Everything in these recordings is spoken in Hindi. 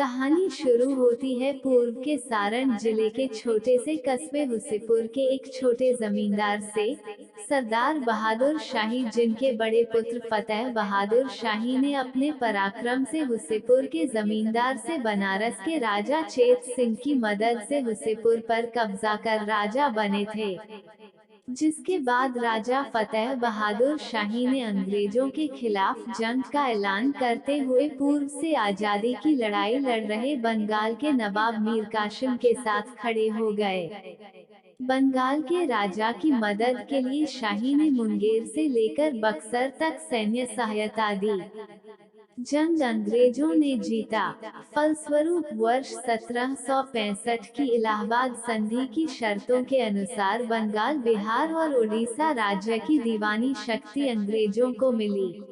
कहानी शुरू होती है पूर्व के सारण जिले के छोटे से कस्बे हुसेपुर के एक छोटे जमींदार से। सरदार बहादुर शाही, जिनके बड़े पुत्र फतेह बहादुर शाही ने अपने पराक्रम से हुसेपुर के जमींदार से बनारस के राजा चेत सिंह की मदद से हुसेपुर पर कब्जा कर राजा बने थे। जिसके बाद राजा फतेह बहादुर शाही ने अंग्रेजों के खिलाफ जंग का ऐलान करते हुए पूर्व से आजादी की लड़ाई लड़ रहे बंगाल के नवाब मीर कासिम के साथ खड़े हो गए। बंगाल के राजा की मदद के लिए शाही ने मुंगेर से लेकर बक्सर तक सैन्य सहायता दी। जंग अंग्रेजों ने जीता। फलस्वरूप वर्ष 1765 की इलाहाबाद संधि की शर्तों के अनुसार बंगाल, बिहार और उड़ीसा राज्य की दीवानी शक्ति अंग्रेजों को मिली।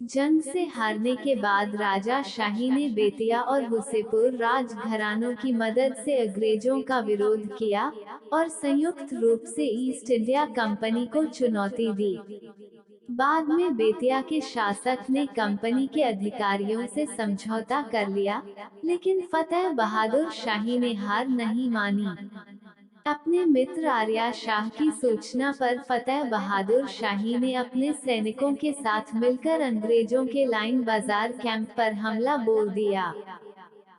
जंग से हारने के बाद राजा शाही ने बेतिया और हुसेपुर राजघरानों की मदद से अंग्रेजों का विरोध किया और संयुक्त रूप से ईस्ट इंडिया कंपनी को चुनौती दी। बाद में बेतिया के शासक ने कंपनी के अधिकारियों से समझौता कर लिया, लेकिन फतेह बहादुर शाही ने हार नहीं मानी। अपने मित्र आर्या शाह की सूचना पर फतेह बहादुर शाही ने अपने सैनिकों के साथ मिलकर अंग्रेजों के लाइन बाजार कैंप पर हमला बोल दिया,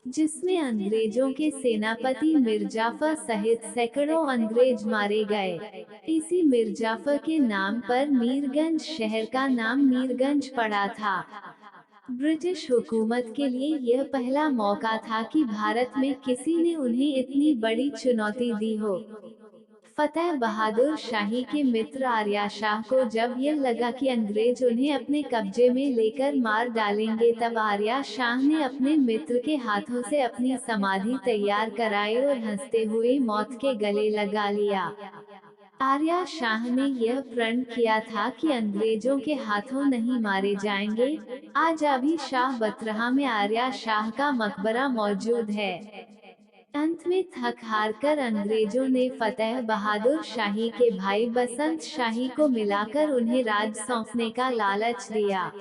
जिसमें अंग्रेजों के सेनापति मिर्जाफर सहित सैकड़ों अंग्रेज मारे गए। इसी मिर्जाफर के नाम पर मीरगंज शहर का नाम मीरगंज पड़ा था। ब्रिटिश हुकूमत के लिए यह पहला मौका था कि भारत में किसी ने उन्हें इतनी बड़ी चुनौती दी हो। फतेह बहादुर शाही के मित्र आर्या शाह को जब यह लगा कि अंग्रेज उन्हें अपने कब्जे में लेकर मार डालेंगे, तब आर्या शाह ने अपने मित्र के हाथों से अपनी समाधि तैयार कराई और हंसते हुए मौत के गले लगा लिया। आर्या शाह ने यह प्रण किया था कि अंग्रेजों के हाथों नहीं मारे जाएंगे। आज अभी शाह बतरहा में आर्या शाह का मकबरा मौजूद है। अंत में थक हार कर अंग्रेजों ने फतेह बहादुर शाही के भाई बसंत शाही को मिलाकर उन्हें राज सौंपने का लालच दिया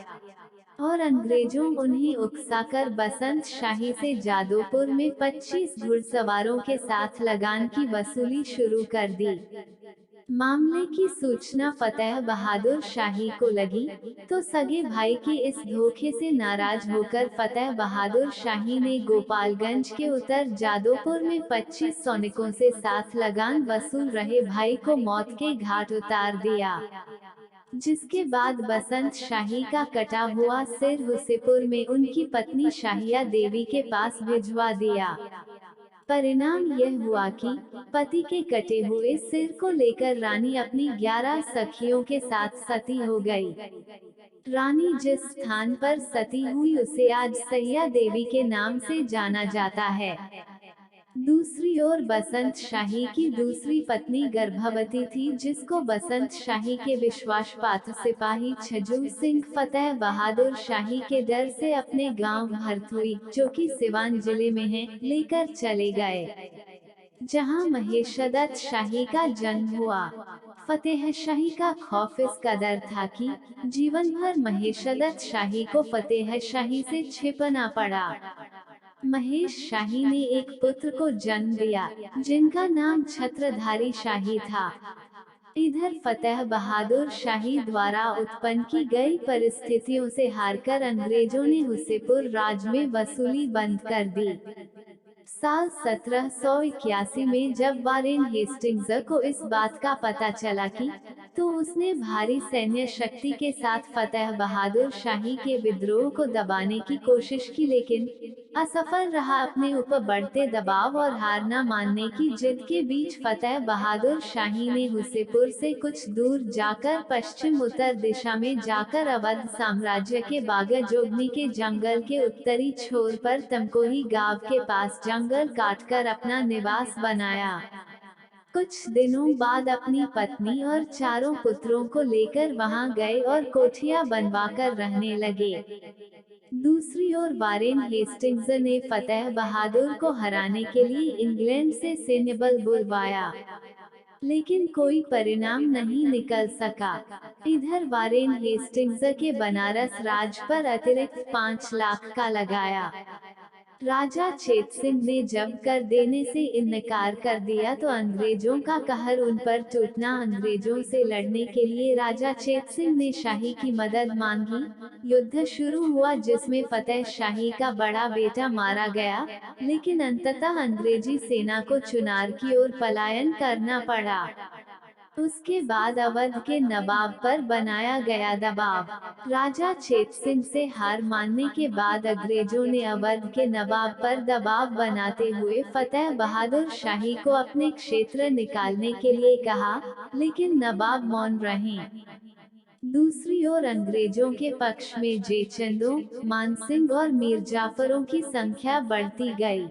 और अंग्रेजों उन्हें उकसाकर बसंत शाही से जादोपुर में 25 घुड़सवारों के साथ लगान की वसूली शुरू कर दी। मामले की सूचना फतेह बहादुर शाही को लगी, तो सगे भाई के इस धोखे से नाराज होकर फतेह बहादुर शाही ने गोपालगंज के उत्तर जादोपुर में 25 सैनिकों से साथ लगान वसूल रहे भाई को मौत के घाट उतार दिया, जिसके बाद बसंत शाही का कटा हुआ सिर हुसेपुर में उनकी पत्नी शाहिया देवी के पास भिजवा दिया। परिणाम यह हुआ कि पति के कटे हुए सिर को लेकर रानी अपनी 11 सखियों के साथ सती हो गई। रानी जिस स्थान पर सती हुई उसे आज सैया देवी के नाम से जाना जाता है। दूसरी ओर बसंत शाही की दूसरी पत्नी गर्भवती थी, जिसको बसंत शाही के विश्वासपात्र सिपाही छजू सिंह फतेह बहादुर शाही के डर से अपने गांव भरथुई, जो कि सिवान जिले में है, लेकर चले गए, जहां महेशदत्त शाही का जन्म हुआ। फतेह शाही का खौफ इस कदर था कि जीवन भर महेशदत्त शाही को फतेह शाही से छिपना पड़ा। महेश शाही ने एक पुत्र को जन्म दिया, जिनका नाम छत्रधारी शाही था। इधर फतेह बहादुर शाही द्वारा उत्पन्न की गई परिस्थितियों से हारकर अंग्रेजों ने हुसेपुर राज में वसूली बंद कर दी। साल 1781 में जब वारेन हेस्टिंग्स को इस बात का पता चला कि, तो उसने भारी सैन्य शक्ति के साथ फतेह बहादुर शाही के विद्रोह को दबाने की कोशिश की, लेकिन असफल रहा। अपने ऊपर बढ़ते दबाव और हार न मानने की जिद के बीच फतेह बहादुर शाही ने हुसेपुर से कुछ दूर जाकर पश्चिम उत्तर दिशा में जाकर अवध साम्राज्य के बागाजोगनी के जंगल के उत्तरी छोर पर तमकोही गांव के पास जंगल काटकर अपना निवास बनाया। कुछ दिनों बाद अपनी पत्नी और चारों पुत्रों को लेकर वहां गए और कोठियां बनवाकर रहने लगे। दूसरी ओर वारेन हेस्टिंग्स ने फतेह बहादुर को हराने के लिए इंग्लैंड से सैन्य बल बुलवाया, लेकिन कोई परिणाम नहीं निकल सका। इधर वारेन हेस्टिंग्स के बनारस राज पर अतिरिक्त 5 लाख का लगाया राजा चेत सिंह ने जब कर देने से इनकार कर दिया तो अंग्रेजों का कहर उन पर टूटना। अंग्रेजों से लड़ने के लिए राजा चेत सिंह ने शाही की मदद मांगी। युद्ध शुरू हुआ जिसमें फतेह शाही का बड़ा बेटा मारा गया, लेकिन अंततः अंग्रेजी सेना को चुनार की ओर पलायन करना पड़ा। उसके बाद अवध के नवाब पर बनाया गया दबाव। राजा चेत सिंह से हार मानने के बाद अंग्रेजों ने अवध के नवाब पर दबाव बनाते हुए फतेह बहादुर शाही को अपने क्षेत्र निकालने के लिए कहा, लेकिन नवाब मौन रहे। दूसरी ओर अंग्रेजों के पक्ष में जयचंदों, मानसिंह और मीर जाफरों की संख्या बढ़ती गई।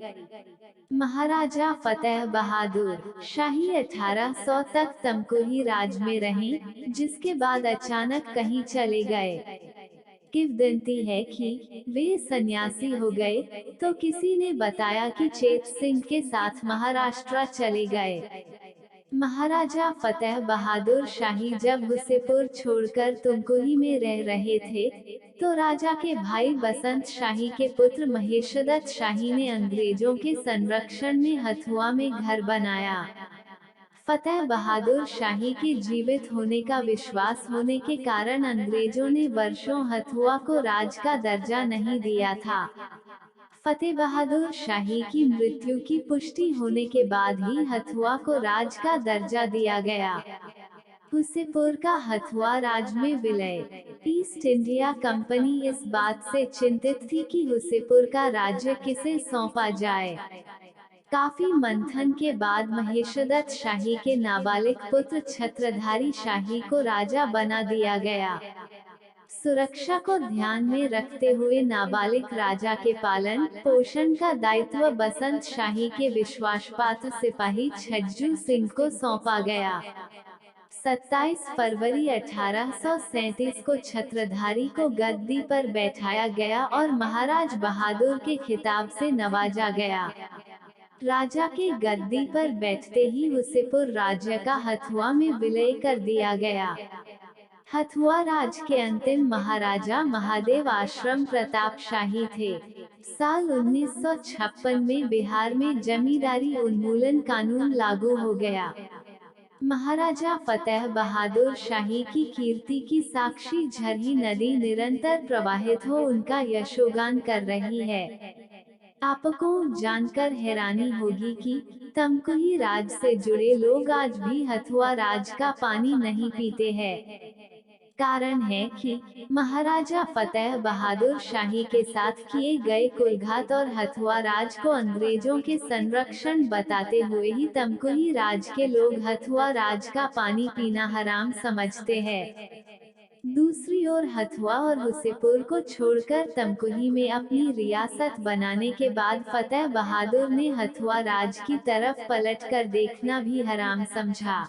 महाराजा फतेह बहादुर शाही 1800 तक तमकुही राज में रहे, जिसके बाद अचानक कहीं चले गए। किंवदंती है कि वे सन्यासी हो गए, तो किसी ने बताया कि चेत सिंह के साथ महाराष्ट्र चले गए। महाराजा फतेह बहादुर शाही जब हुसेपुर छोड़कर तुमकुही में रह रहे थे, तो राजा के भाई बसंत शाही के पुत्र महेशदत्त शाही ने अंग्रेजों के संरक्षण में हथुआ में घर बनाया। फतेह बहादुर शाही के जीवित होने का विश्वास होने के कारण अंग्रेजों ने वर्षों हथुआ को राज का दर्जा नहीं दिया था। फतेह बहादुर शाही की मृत्यु की पुष्टि होने के बाद ही हथुआ को राज का दर्जा दिया गया। हुसेपुर का हथुआ राज में विलय। ईस्ट इंडिया कंपनी इस बात से चिंतित थी कि हुसेपुर का राज्य किसे सौंपा जाए। काफी मंथन के बाद महेशदत्त शाही के नाबालिग पुत्र छत्रधारी शाही को राजा बना दिया गया। सुरक्षा को ध्यान में रखते हुए नाबालिग राजा के पालन पोषण का दायित्व बसंत शाही के विश्वासपात्र सिपाही छज्जू सिंह को सौंपा गया। 27 फरवरी 1837 को छत्रधारी को गद्दी पर बैठाया गया और महाराज बहादुर के खिताब से नवाजा गया। राजा के गद्दी पर बैठते ही हुसेपुर राज्य का हथुआ में विलय कर दिया गया। हथुआ राज के अंतिम महाराजा महादेव आश्रम प्रताप शाही थे। साल 1956 में बिहार में जमींदारी उन्मूलन कानून लागू हो गया। महाराजा फतेह बहादुर शाही की कीर्ति की साक्षी झरही नदी निरंतर प्रवाहित हो उनका यशोगान कर रही है। आपको जानकर हैरानी होगी कि तमकुही राज से जुड़े लोग आज भी हथुआ राज का पानी नहीं पीते हैं। कारण है कि महाराजा फतेह बहादुर शाही के साथ किए गए कुलघात और हथुआ राज को अंग्रेजों के संरक्षण बताते हुए ही तमकुही राज के लोग हथुआ राज का पानी पीना हराम समझते हैं। दूसरी ओर हथुआ और हुसेपुर को छोड़कर तमकुही में अपनी रियासत बनाने के बाद फतेह बहादुर ने हथुआ राज की तरफ पलटकर देखना भी हराम समझा।